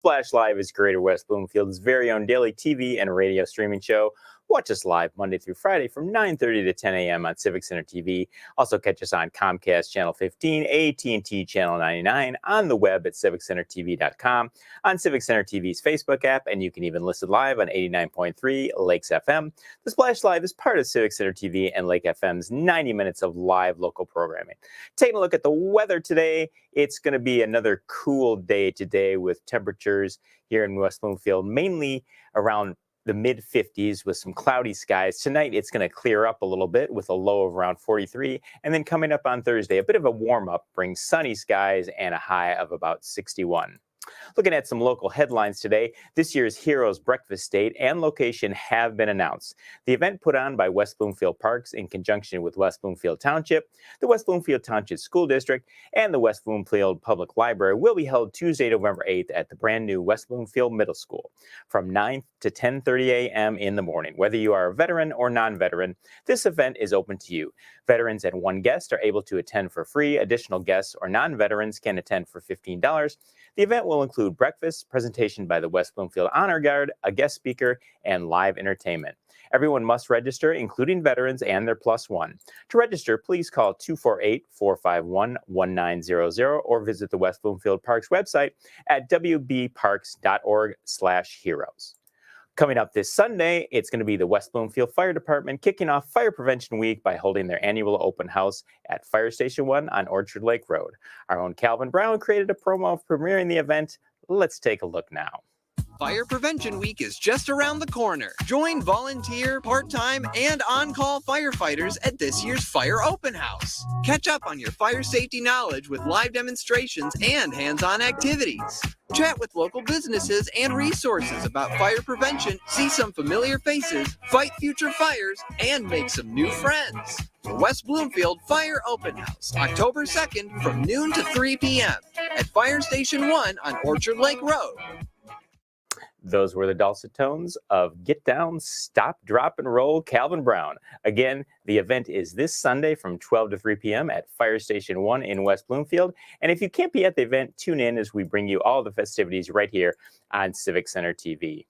Flash Live is Greater West Bloomfield's very own daily TV and radio streaming show. Watch us live Monday through Friday from 9:30 to 10 a.m. on Civic Center TV. Also catch us on Comcast Channel 15, AT&T Channel 99, on the web at civiccentertv.com, on Civic Center TV's Facebook app, and you can even listen live on 89.3 Lakes FM. The Splash Live is part of Civic Center TV and Lake FM's 90 minutes of live local programming. Taking a look at the weather today, it's going to be another cool day today with temperatures here in West Bloomfield, mainly around the mid-50s with some cloudy skies. Tonight, it's going to clear up a little bit with a low of around 43. And then coming up on Thursday, a bit of a warm-up brings sunny skies and a high of about 61. Looking at some local headlines today, this year's Heroes Breakfast date and location have been announced. The event put on by West Bloomfield Parks in conjunction with West Bloomfield Township, the West Bloomfield Township School District, and the West Bloomfield Public Library will be held Tuesday, November 8th at the brand new West Bloomfield Middle School from 9 to 10:30 a.m. in the morning. Whether you are a veteran or non-veteran, this event is open to you. Veterans and one guest are able to attend for free. Additional guests or non-veterans can attend for $15. The event will include breakfast, presentation by the West Bloomfield Honor Guard, a guest speaker, and live entertainment. Everyone must register, including veterans and their plus one. To register, please call 248-451-1900 or visit the West Bloomfield Parks website at wbparks.org/heroes. Coming up this Sunday, it's going to be the West Bloomfield Fire Department kicking off Fire Prevention Week by holding their annual open house at Fire Station 1 on Orchard Lake Road. Our own Calvin Brown created a promo premiering the event. Let's take a look now. Fire Prevention Week is just around the corner. Join volunteer, part-time, and on-call firefighters at this year's Fire Open House. Catch up on your fire safety knowledge with live demonstrations and hands-on activities. Chat with local businesses and resources about fire prevention, see some familiar faces, fight future fires, and make some new friends. The West Bloomfield Fire Open House, October 2nd from noon to 3 p.m. at Fire Station 1 on Orchard Lake Road. Those were the dulcet tones of Get Down, Stop, Drop, and Roll, Calvin Brown. Again, the event is this Sunday from 12 to 3 p.m. at Fire Station 1 in West Bloomfield. And if you can't be at the event, tune in as we bring you all the festivities right here on Civic Center TV.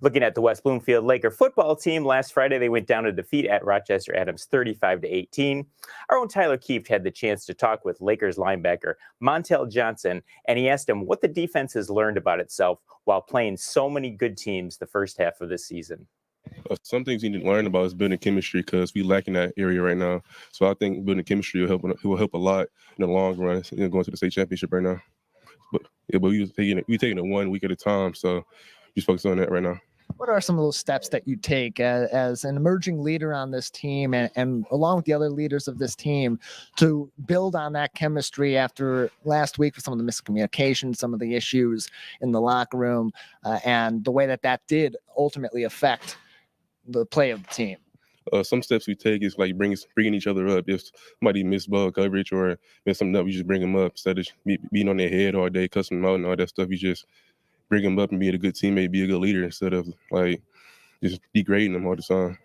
Looking at the West Bloomfield Laker football team, last Friday they went down to defeat at Rochester Adams 35-18. Our own Tyler Kieft had the chance to talk with Lakers linebacker Montel Johnson, and he asked him what the defense has learned about itself while playing so many good teams the first half of this season. Some things you need to learn about is building chemistry because we lack in that area right now. So I think building chemistry will help a lot in the long run, going to the state championship right now. But we're taking it 1 week at a time, so just focus on that right now. What are some of those steps that you take as an emerging leader on this team and along with the other leaders of this team to build on that chemistry after last week with some of the miscommunication, some of the issues in the locker room, and the way that did ultimately affect the play of the team? Some steps we take is like bringing each other up. If somebody missed ball coverage or messed something up, you just bring them up instead of being on their head all day, cussing them out and all that stuff. You just bring them up and be a good teammate, be a good leader instead of like just degrading them all the time.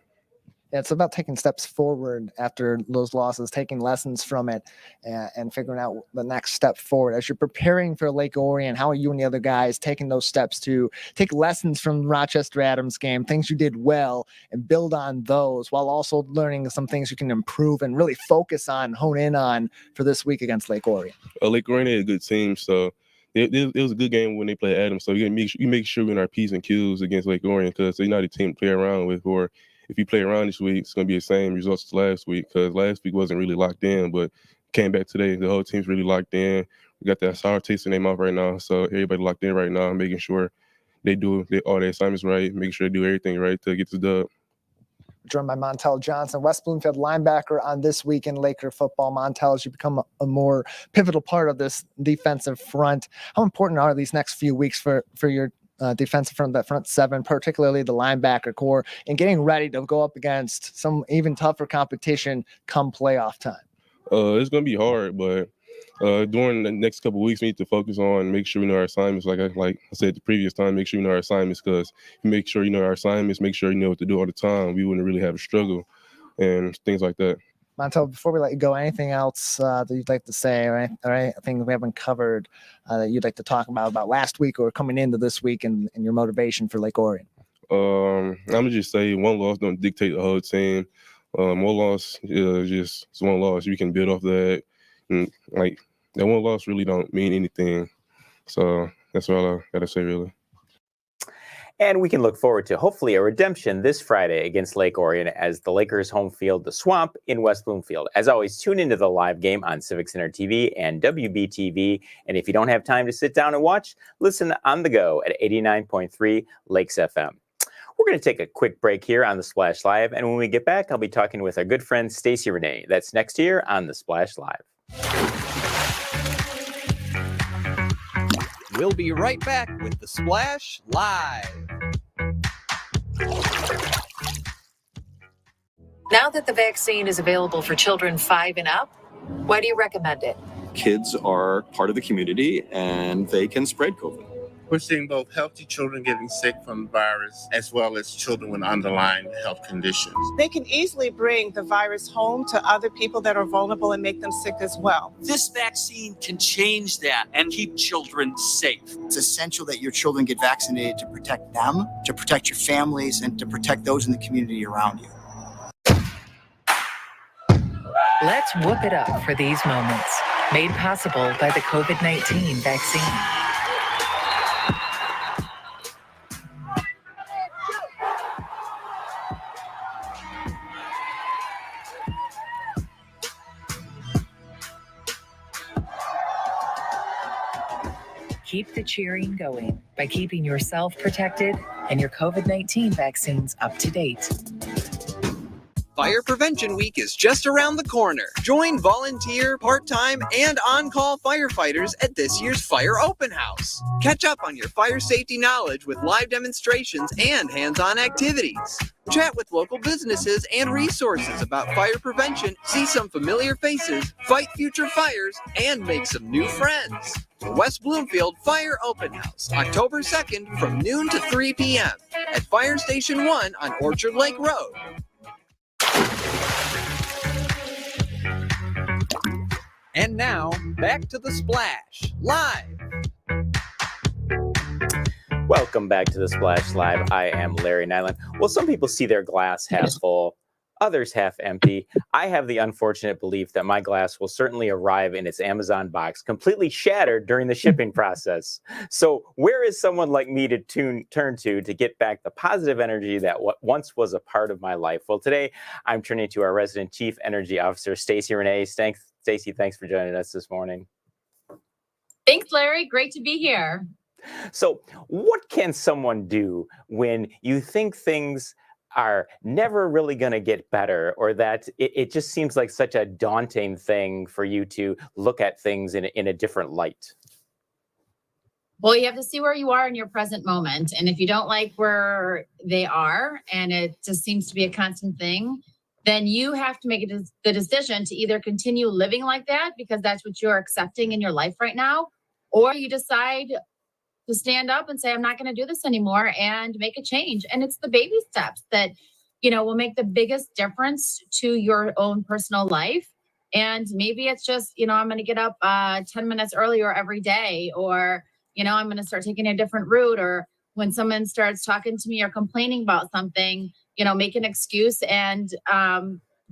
Yeah, it's about taking steps forward after those losses, taking lessons from it, and figuring out the next step forward. As you're preparing for Lake Orion, how are you and the other guys taking those steps to take lessons from the Rochester Adams game, things you did well, and build on those while also learning some things you can improve and really focus on, hone in on for this week against Lake Orion? Lake Orion had a good team, so it was a good game when they played Adams. So you make sure we're in our P's and Q's against Lake Orion because they're not a team to play around with. Or if you play around this week, it's going to be the same results as last week because last week wasn't really locked in, but came back today. The whole team's really locked in. We got that sour taste in their mouth right now. So everybody locked in right now, making sure they do all their assignments right, making sure they do everything right to get the dub. Joined by Montel Johnson, West Bloomfield linebacker on This Week in Laker Football. Montel, as you become a more pivotal part of this defensive front, how important are these next few weeks for your defensive front, that front seven, particularly the linebacker core, and getting ready to go up against some even tougher competition come playoff time? It's going to be hard, but during the next couple of weeks, we need to focus on make sure we know our assignments. Like I said the previous time, make sure you know our assignments because if you make sure you know our assignments, make sure you know what to do all the time. We wouldn't really have a struggle and things like that. Montel, before we let you go, anything else that you'd like to say, or anything we haven't covered that you'd like to talk about last week or coming into this week and your motivation for Lake Orion? I'm gonna just say one loss don't dictate the whole team. One loss is just one loss. You can build off that, and like that one loss really don't mean anything. So that's all I gotta say, really. And we can look forward to hopefully a redemption this Friday against Lake Orion as the Lakers home field the Swamp in West Bloomfield. As always, tune into the live game on Civic Center TV and WBTV. And if you don't have time to sit down and watch, listen on the go at 89.3 Lakes FM. We're going to take a quick break here on the Splash Live. And when we get back, I'll be talking with our good friend Stacey Renee. That's next year on the Splash Live. We'll be right back with the Splash Live. Now that the vaccine is available for children 5 and up, why do you recommend it? Kids are part of the community and they can spread COVID. We're seeing both healthy children getting sick from the virus as well as children with underlying health conditions. They can easily bring the virus home to other people that are vulnerable and make them sick as well. This vaccine can change that and keep children safe. It's essential that your children get vaccinated to protect them, to protect your families, and to protect those in the community around you. Let's whoop it up for these moments, made possible by the COVID-19 vaccine. Keep the cheering going by keeping yourself protected and your COVID-19 vaccines up to date. Fire Prevention Week is just around the corner. Join volunteer, part-time, and on-call firefighters at this year's Fire Open House. Catch up on your fire safety knowledge with live demonstrations and hands-on activities. Chat with local businesses and resources about fire prevention, see some familiar faces, fight future fires, and make some new friends. The West Bloomfield Fire Open House, October 2nd from noon to 3 p.m. at Fire Station 1 on Orchard Lake Road. And now, back to the Splash Live. Welcome back to the Splash Live. I am Larry Nyland. Well, some people see their glass half full, others half empty. I have the unfortunate belief that my glass will certainly arrive in its Amazon box completely shattered during the shipping process. So where is someone like me to turn to get back the positive energy that once was a part of my life? Well, today I'm turning to our resident Chief Energy Officer, Stacey Renee. Stacey, thanks for joining us this morning. Thanks, Larry. Great to be here. So what can someone do when you think things are never really going to get better, or that it just seems like such a daunting thing for you to look at things in a different light? Well, you have to see where you are in your present moment. And if you don't like where they are, and it just seems to be a constant thing, then you have to make the decision to either continue living like that because that's what you're accepting in your life right now, or you decide to stand up and say, I'm not going to do this anymore and make a change. And it's the baby steps that, will make the biggest difference to your own personal life. And maybe it's just, I'm going to get up 10 minutes earlier every day, or, I'm going to start taking a different route. Or when someone starts talking to me or complaining about something, make an excuse and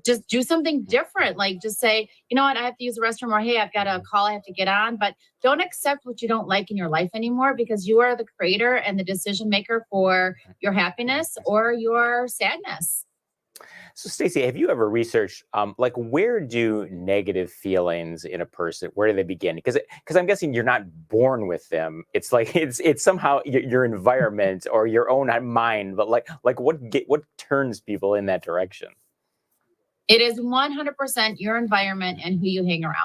just do something different. Like just say, you know what, I have to use the restroom, or, hey, I've got a call I have to get on. But don't accept what you don't like in your life anymore, because you are the creator and the decision maker for your happiness or your sadness. So, Stacey, have you ever researched, where do negative feelings in a person, where do they begin? Because I'm guessing you're not born with them. It's like it's somehow your environment or your own mind. But what turns people in that direction? It is 100% your environment and who you hang around.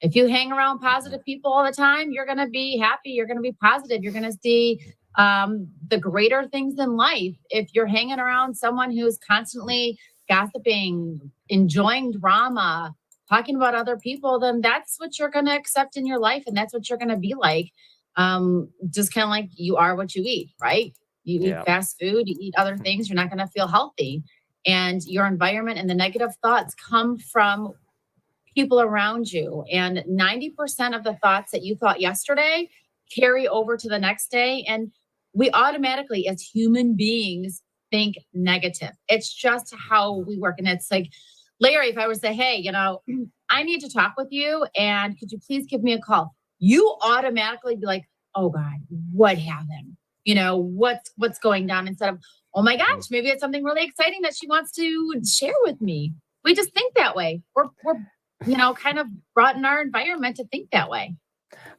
If you hang around positive people all the time, you're going to be happy. You're going to be positive. You're going to see the greater things in life. If you're hanging around someone who's constantly gossiping, enjoying drama, talking about other people, then that's what you're going to accept in your life. And that's what you're going to be like. Just kind of like you are what you eat, right? You eat fast food, you eat other things, you're not going to feel healthy. and your environment and the negative thoughts come from people around you. And 90% of the thoughts that you thought yesterday carry over to the next day. And we automatically, as human beings, think negative. It's just how we work. And it's like, Larry, if I were to say, hey, I need to talk with you, and could you please give me a call? You automatically be like, oh God, what happened? What's going down, instead of, oh my gosh, maybe it's something really exciting that she wants to share with me. We just think that way. We're kind of brought in our environment to think that way.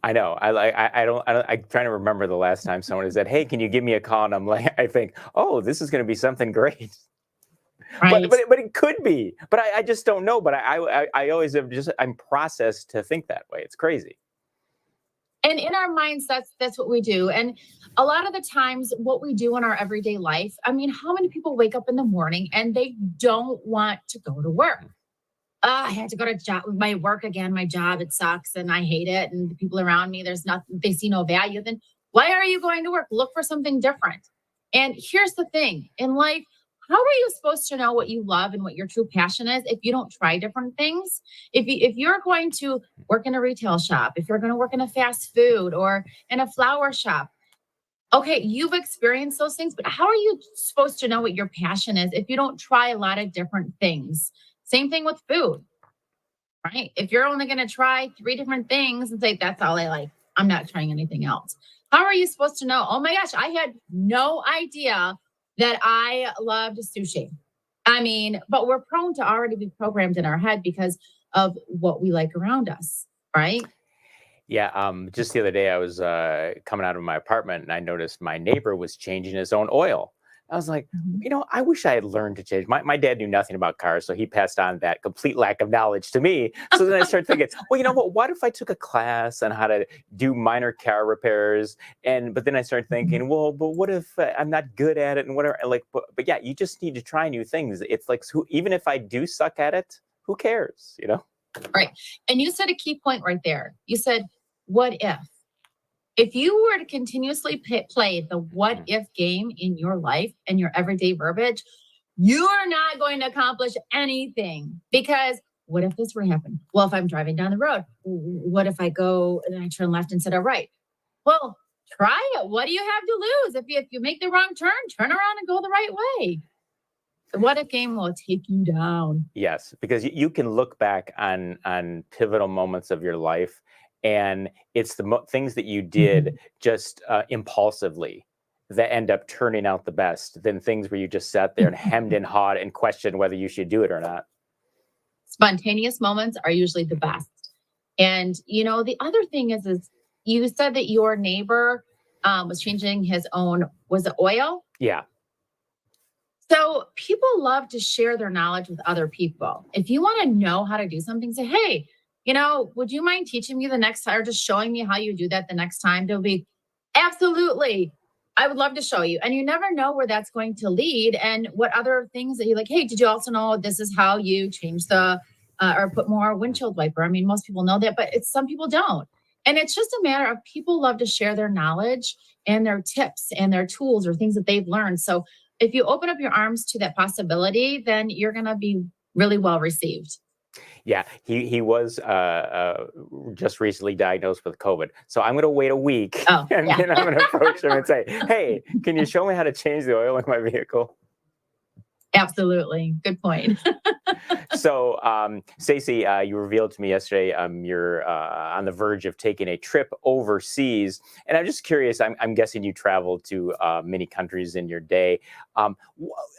I know. I'm trying to remember the last time someone has said, hey, can you give me a call? And I'm like, I think, oh, this is going to be something great. Right. But it could be. But I just don't know. But I always I'm processed to think that way. It's crazy. And in our minds, that's what we do. And a lot of the times what we do in our everyday life, I mean, how many people wake up in the morning and they don't want to go to work? I had to go to my work again, my job, it sucks and I hate it. And the people around me, there's nothing, they see no value. Then why are you going to work? Look for something different. And here's the thing in life, how are you supposed to know what you love and what your true passion is if you don't try different things? If you're going to work in a retail shop, if you're going to work in a fast food or in a flower shop, okay, you've experienced those things, but how are you supposed to know what your passion is if you don't try a lot of different things? Same thing with food, right? If you're only going to try 3 different things and say, that's all I like, I'm not trying anything else. How are you supposed to know? Oh my gosh, I had no idea that I loved sushi. I mean, but we're prone to already be programmed in our head because of what we like around us, right? Yeah. Just the other day, I was coming out of my apartment and I noticed my neighbor was changing his own oil. I was like, I wish I had learned to change. My dad knew nothing about cars, so he passed on that complete lack of knowledge to me. So then I started thinking, well, you know what if I took a class on how to do minor car repairs? But then I started thinking, well, but what if I'm not good at it and whatever? But yeah, you just need to try new things. It's like, even if I do suck at it, who cares, Right. And you said a key point right there. You said, what if? If you were to continuously play the what if game in your life and your everyday verbiage, you are not going to accomplish anything, because what if this were to happen? Well, if I'm driving down the road, what if I go and I turn left instead of right? Well, try it. What do you have to lose? If you make the wrong turn around and go the right way. The what if game will take you down. Yes, because you can look back on pivotal moments of your life, and it's the things that you did just impulsively that end up turning out the best than things where you just sat there and hemmed and hawed and questioned whether you should do it or not. Spontaneous moments are usually the best. And, the other thing is you said that your neighbor was changing his own, was it oil? Yeah. So people love to share their knowledge with other people. If you want to know how to do something, say, hey, would you mind teaching me the next time, or just showing me how you do that the next time? They'll be, absolutely. I would love to show you. And you never know where that's going to lead and what other things that you're like, hey, did you also know this is how you change the, or put more windshield wiper? I mean, most people know that, but some people don't. And it's just a matter of people love to share their knowledge and their tips and their tools or things that they've learned. So if you open up your arms to that possibility, then you're going to be really well received. Yeah, he was just recently diagnosed with COVID. So I'm going to wait a week and then I'm going to approach him and say, hey, can you show me how to change the oil in my vehicle? Absolutely. Good point. So, Stacey, you revealed to me yesterday you're on the verge of taking a trip overseas. And I'm just curious, I'm guessing you traveled to many countries in your day.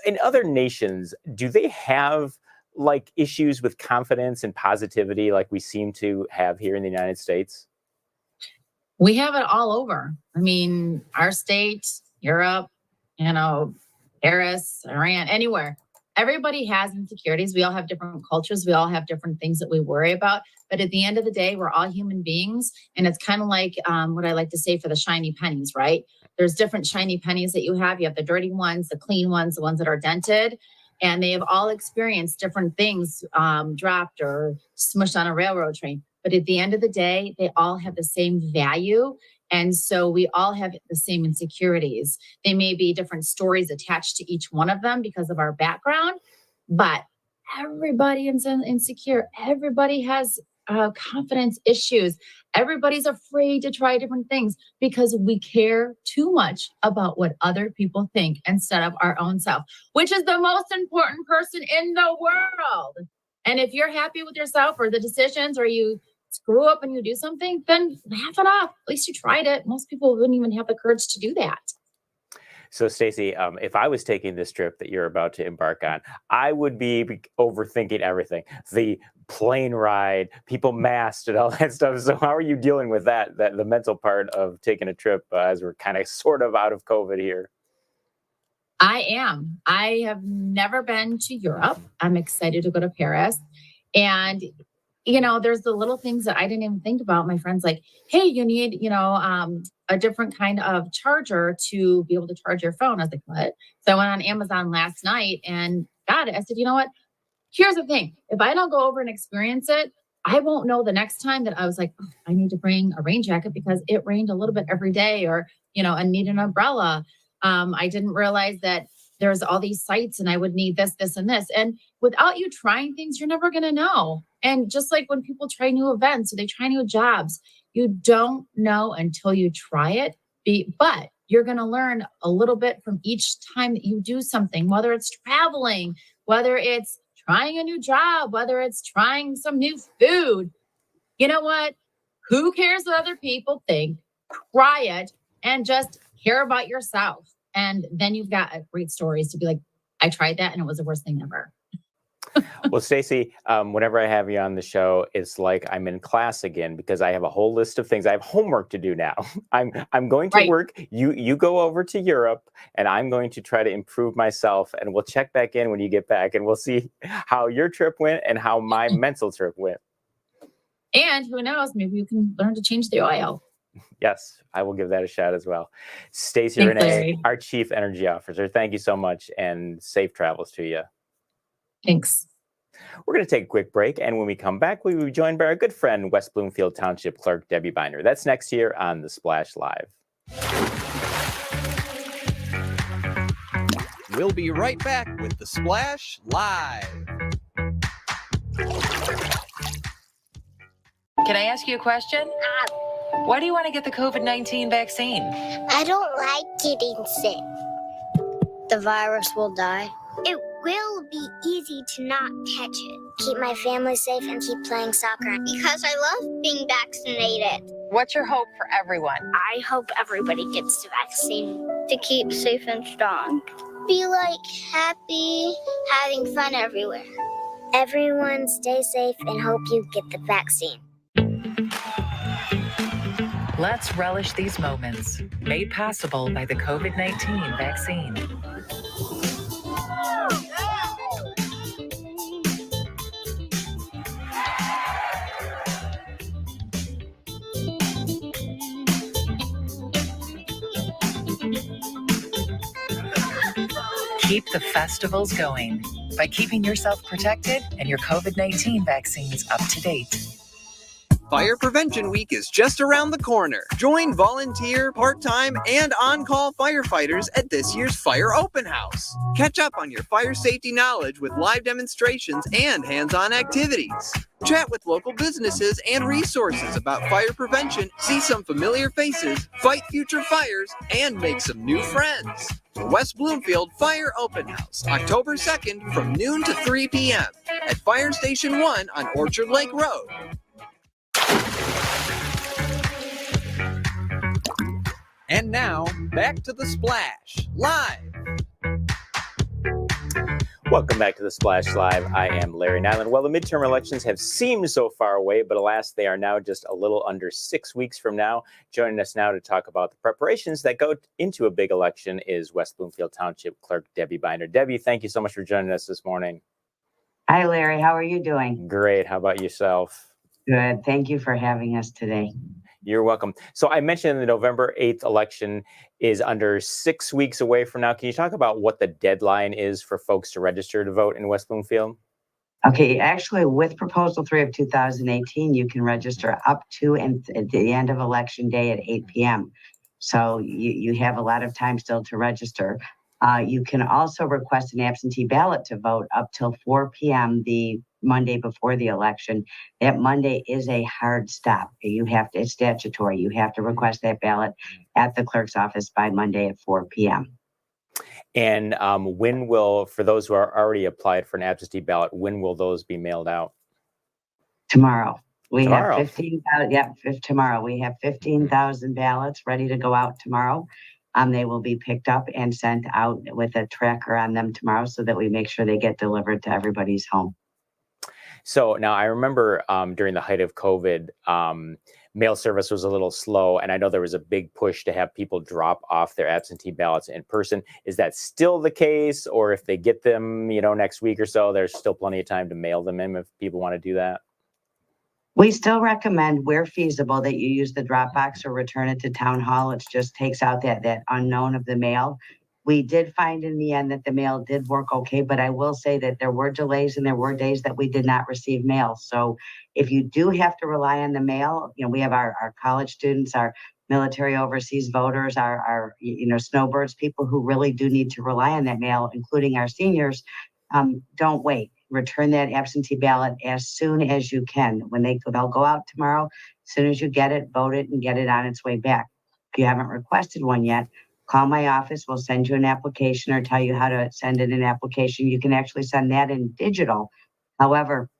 In other nations, do they have issues with confidence and positivity like we seem to have here in the United States? We have it all over. I mean, our state, Europe, Paris, Iran, anywhere. Everybody has insecurities. We all have different cultures. We all have different things that we worry about. But at the end of the day, we're all human beings. And it's kind of like what I like to say for the shiny pennies, right? There's different shiny pennies that you have. You have the dirty ones, the clean ones, the ones that are dented. And they have all experienced different things, dropped or smushed on a railroad train. But at the end of the day, they all have the same value. And so we all have the same insecurities. They may be different stories attached to each one of them because of our background, But everybody is insecure. Everybody has confidence issues. Everybody's afraid to try different things because we care too much about what other people think instead of our own self, which is the most important person in the world. And if you're happy with yourself or the decisions, or you screw up and you do something, then laugh it off. At least you tried it. Most people wouldn't even have the courage to do that. So, Stacey, if I was taking this trip that you're about to embark on, I would be overthinking everything. The plane ride, people masked and all that stuff. So how are you dealing with that the mental part of taking a trip as we're kind of sort of out of COVID here? I am. I have never been to Europe. I'm excited to go to Paris. And there's the little things that I didn't even think about. My friend's like, hey, you need, a different kind of charger to be able to charge your phone. I was like, what? So I went on Amazon last night and got it. I said, you know what? Here's the thing. If I don't go over and experience it, I won't know the next time that I was like, oh, I need to bring a rain jacket because it rained a little bit every day, or, I need an umbrella. I didn't realize that there's all these sites and I would need this, this, and this. And without you trying things, you're never going to know. And just like when people try new events or they try new jobs, you don't know until you try it. But you're going to learn a little bit from each time that you do something, whether it's traveling, whether it's trying a new job, whether it's trying some new food. You know what? Who cares what other people think? Try it and just care about yourself. And then you've got great stories to be like, I tried that and it was the worst thing ever. Well, Stacey, whenever I have you on the show, it's like I'm in class again because I have a whole list of things. I have homework to do now. I'm going to work. You go over to Europe, and I'm going to try to improve myself. And we'll check back in when you get back, and we'll see how your trip went and how my mental trip went. And who knows? Maybe you can learn to change the oil. Yes, I will give that a shot as well. Stacey Renee, Larry, our Chief Energy Officer, thank you so much, and safe travels to you. Thanks. We're going to take a quick break, and when we come back, we will be joined by our good friend, West Bloomfield Township Clerk Debbie Binder. That's next here on The Splash Live. We'll be right back with The Splash Live. Can I ask you a question? Why do you want to get the COVID-19 vaccine? I don't like getting sick. The virus will die. It will be easy to not catch it. Keep my family safe and keep playing soccer. Because I love being vaccinated. What's your hope for everyone? I hope everybody gets the vaccine. To keep safe and strong. Be happy, having fun everywhere. Everyone stay safe and hope you get the vaccine. Let's relish these moments, made possible by the COVID-19 vaccine. Keep the festivals going by keeping yourself protected and your COVID-19 vaccines up to date. Fire Prevention Week is just around the corner. Join volunteer, part-time, and on-call firefighters at this year's Fire Open House. Catch up on your fire safety knowledge with live demonstrations and hands-on activities. Chat with local businesses and resources about fire prevention, see some familiar faces, fight future fires, and make some new friends. The West Bloomfield Fire Open House, October 2nd from noon to 3 p.m. at Fire Station 1 on Orchard Lake Road. And now, back to The Splash Live. Welcome back to The Splash Live. I am Larry Nyland. Well, the midterm elections have seemed so far away, but alas, they are now just a little under 6 weeks from now. Joining us now to talk about the preparations that go into a big election is West Bloomfield Township Clerk Debbie Binder. Debbie, thank you so much for joining us this morning. Hi, Larry. How are you doing? Great. How about yourself? Good. Thank you for having us today. You're welcome. So I mentioned the November 8th election is under 6 weeks away from now. Can you talk about what the deadline is for folks to register to vote in West Bloomfield? Okay, actually, with Proposal 3 of 2018, you can register up to and at the end of Election Day at 8 p.m. So you have a lot of time still to register. You can also request an absentee ballot to vote up till 4 p.m. the Monday before the election. That Monday is a hard stop. It's statutory. You have to request that ballot at the clerk's office by Monday at 4 p.m. And for those who are already applied for an absentee ballot, when will those be mailed out? Tomorrow. We Tomorrow. have 15,000. Tomorrow we have 15,000 ballots ready to go out tomorrow. They will be picked up and sent out with a tracker on them tomorrow so that we make sure they get delivered to everybody's home. So now I remember during the height of COVID, mail service was a little slow, and I know there was a big push to have people drop off their absentee ballots in person. Is that still the case, or if they get them, next week or so, there's still plenty of time to mail them in if people want to do that? We still recommend, where feasible, that you use the drop box or return it to town hall. It just takes out that unknown of the mail. We did find in the end that the mail did work okay, but I will say that there were delays and there were days that we did not receive mail. So if you do have to rely on the mail, we have our college students, our military overseas voters, our snowbirds, people who really do need to rely on that mail, including our seniors. Don't wait. Return that absentee ballot as soon as you can. They'll go out tomorrow, as soon as you get it, vote it, and get it on its way back. If you haven't requested one yet, call my office. We'll send you an application or tell you how to send in an application. You can actually send that in digital. However,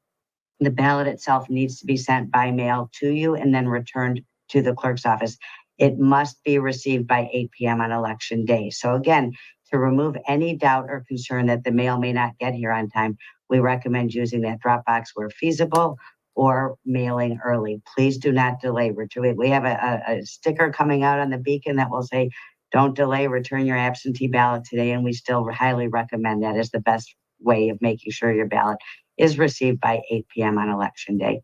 the ballot itself needs to be sent by mail to you and then returned to the clerk's office. It must be received by 8 p.m. on election day. So again, to remove any doubt or concern that the mail may not get here on time, we recommend using that drop box where feasible or mailing early. Please do not delay. We have a sticker coming out on the beacon that will say, "Don't delay, return your absentee ballot today." And we still highly recommend that as the best way of making sure your ballot is received by 8 p.m. on election day.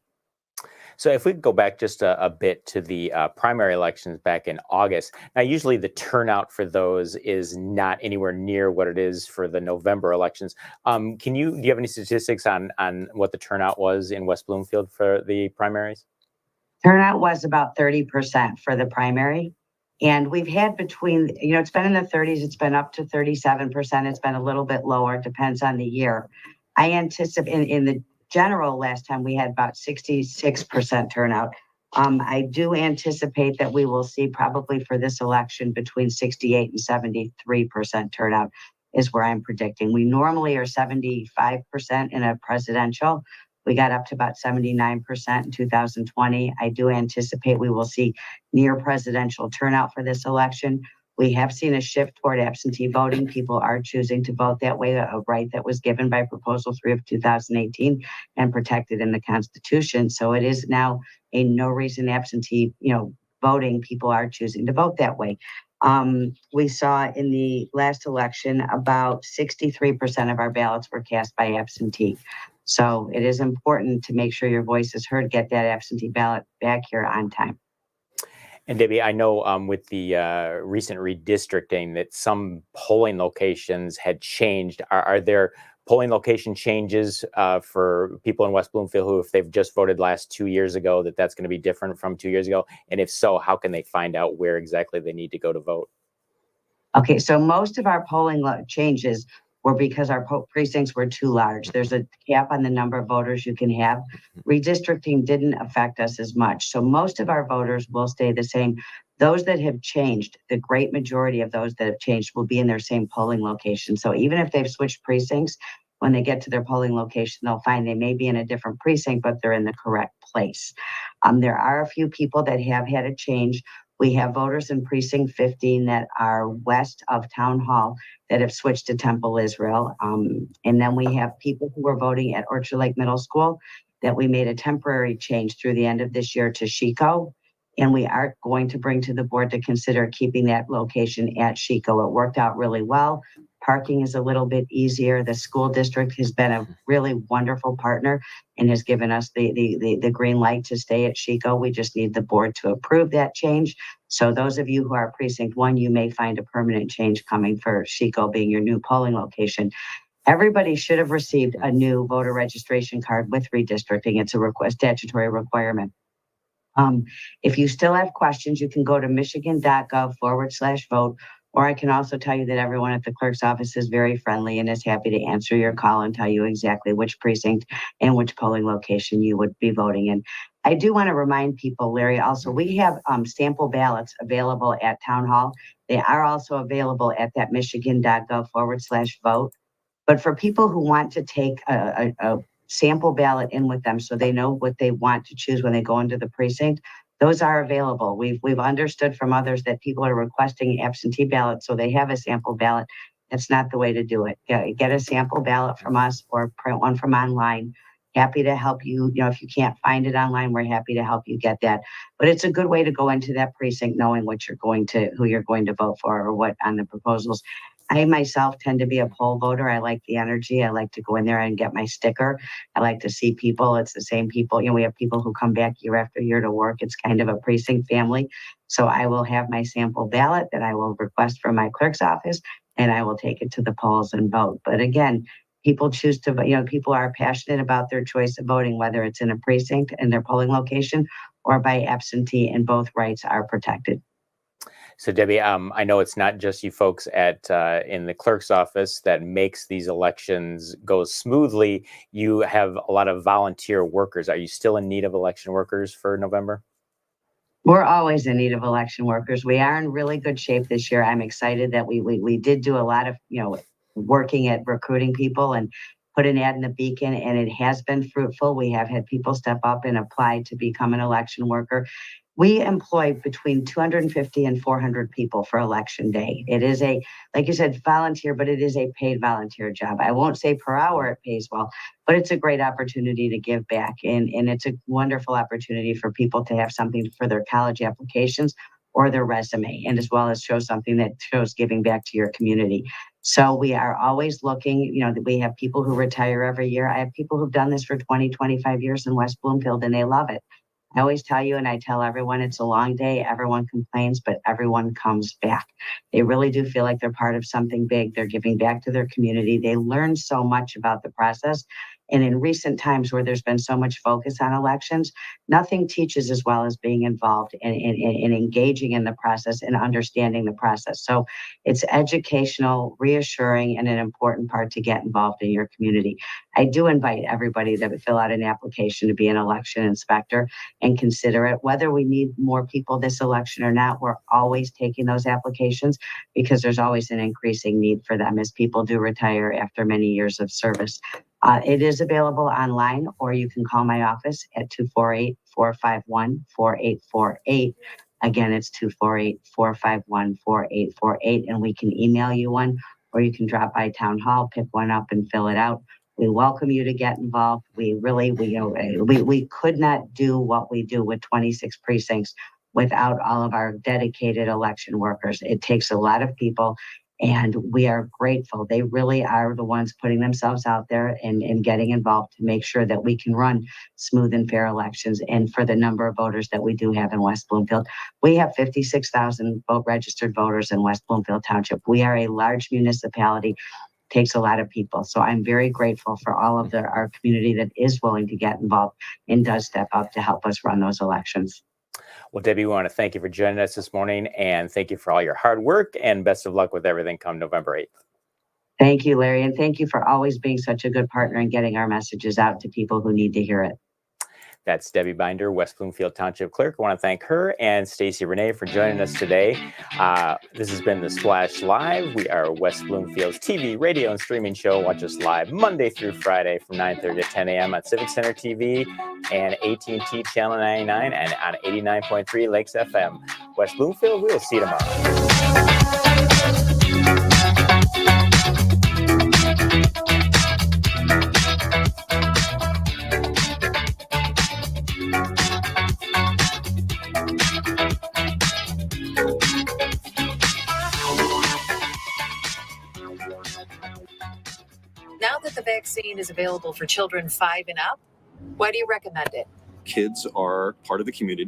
So if we go back just a bit to the primary elections back in August, now usually the turnout for those is not anywhere near what it is for the November elections. Do you have any statistics on what the turnout was in West Bloomfield for the primaries? Turnout was about 30% for the primary. And we've had between, it's been in the 30s, it's been up to 37%. It's been a little bit lower, depends on the year. I anticipate in the general last time we had about 66% turnout. I do anticipate that we will see probably for this election between 68 and 73% turnout is where I'm predicting. We normally are 75% in a presidential. We got up to about 79% in 2020. I do anticipate we will see near presidential turnout for this election. We have seen a shift toward absentee voting. People are choosing to vote that way, a right that was given by Proposal 3 of 2018 and protected in the Constitution. So it is now a no reason absentee, voting. People are choosing to vote that way. We saw in the last election about 63% of our ballots were cast by absentee. So it is important to make sure your voice is heard, get that absentee ballot back here on time. And Debbie, I know with the recent redistricting that some polling locations had changed. Are there polling location changes for people in West Bloomfield who, if they've just voted last 2 years ago, that's going to be different from 2 years ago? And if so, how can they find out where exactly they need to go to vote? Okay, so most of our polling changes were because our precincts were too large. There's a cap on the number of voters you can have. Redistricting didn't affect us as much. So most of our voters will stay the same. Those that have changed, the great majority of those that have changed will be in their same polling location. So even if they've switched precincts, when they get to their polling location, they'll find they may be in a different precinct, but they're in the correct place. There are a few people that have had a change. We have voters in precinct 15 that are west of Town Hall that have switched to Temple Israel. And then we have people who are voting at Orchard Lake Middle School that we made a temporary change through the end of this year to Chico. And we are going to bring to the board to consider keeping that location at Chico. It worked out really well. Parking is a little bit easier. The school district has been a really wonderful partner and has given us the green light to stay at Chico. We just need the board to approve that change. So those of you who are precinct 1, you may find a permanent change coming for Chico being your new polling location. Everybody should have received a new voter registration card with redistricting. It's a statutory requirement. If you still have questions, you can go to michigan.gov/vote Or I can also tell you that everyone at the clerk's office is very friendly and is happy to answer your call and tell you exactly which precinct and which polling location you would be voting in. I do want to remind people, Larry, also, we have sample ballots available at Town Hall. They are also available at that michigan.gov/vote. But for people who want to take a sample ballot in with them so they know what they want to choose when they go into the precinct, those are available. We've understood from others that people are requesting absentee ballots, so they have a sample ballot. That's not the way to do it. Get a sample ballot from us or print one from online. Happy to help you. If you can't find it online, we're happy to help you get that. But it's a good way to go into that precinct knowing who you're going to vote for or what on the proposals. I myself tend to be a poll voter. I like the energy. I like to go in there and get my sticker. I like to see people. It's the same people. We have people who come back year after year to work. It's kind of a precinct family. So I will have my sample ballot that I will request from my clerk's office, and I will take it to the polls and vote. But again, people choose to, people are passionate about their choice of voting, whether it's in a precinct in their polling location or by absentee, and both rights are protected. So Debbie, I know it's not just you folks at in the clerk's office that makes these elections go smoothly. You have a lot of volunteer workers. Are you still in need of election workers for November? We're always in need of election workers. We are in really good shape this year. I'm excited that we did do a lot of, working at recruiting people and put an ad in the Beacon, and it has been fruitful. We have had people step up and apply to become an election worker. We employ between 250 and 400 people for election day. It is like you said, volunteer, but it is a paid volunteer job. I won't say per hour it pays well, but it's a great opportunity to give back. And it's a wonderful opportunity for people to have something for their college applications or their resume, and as well as show something that shows giving back to your community. So we are always looking, we have people who retire every year. I have people who've done this for 20, 25 years in West Bloomfield, and they love it. I always tell you, and I tell everyone, it's a long day. Everyone complains, but everyone comes back. They really do feel like they're part of something big. They're giving back to their community. They learn so much about the process. And in recent times where there's been so much focus on elections, nothing teaches as well as being involved and engaging in the process and understanding the process. So it's educational, reassuring, and an important part to get involved in your community. I do invite everybody to fill out an application to be an election inspector and consider it. Whether we need more people this election or not, we're always taking those applications because there's always an increasing need for them as people do retire after many years of service. It is available online, or you can call my office at 248-451-4848. Again, it's 248-451-4848, and we can email you one, or you can drop by Town Hall, pick one up and fill it out. We welcome you to get involved. We could not do what we do with 26 precincts without all of our dedicated election workers. It takes a lot of people, and we are grateful. They really are the ones putting themselves out there and getting involved to make sure that we can run smooth and fair elections. And for the number of voters that we do have in West Bloomfield, we have 56,000 registered voters in West Bloomfield Township. We are a large municipality. Takes a lot of people. So I'm very grateful for all of our community that is willing to get involved and does step up to help us run those elections. Well, Debbie, we want to thank you for joining us this morning, and thank you for all your hard work, and best of luck with everything come November 8th. Thank you, Larry. And thank you for always being such a good partner and getting our messages out to people who need to hear it. That's Debbie Binder, West Bloomfield Township Clerk. I want to thank her and Stacy Renee for joining us today. This has been The Splash Live. We are West Bloomfield's TV, radio, and streaming show. Watch us live Monday through Friday from 9:30 to 10 a.m. on Civic Center TV and AT&T Channel 99 and on 89.3 Lakes FM. West Bloomfield, we will see you tomorrow. Now that the vaccine is available for children 5 and up, why do you recommend it? Kids are part of the community.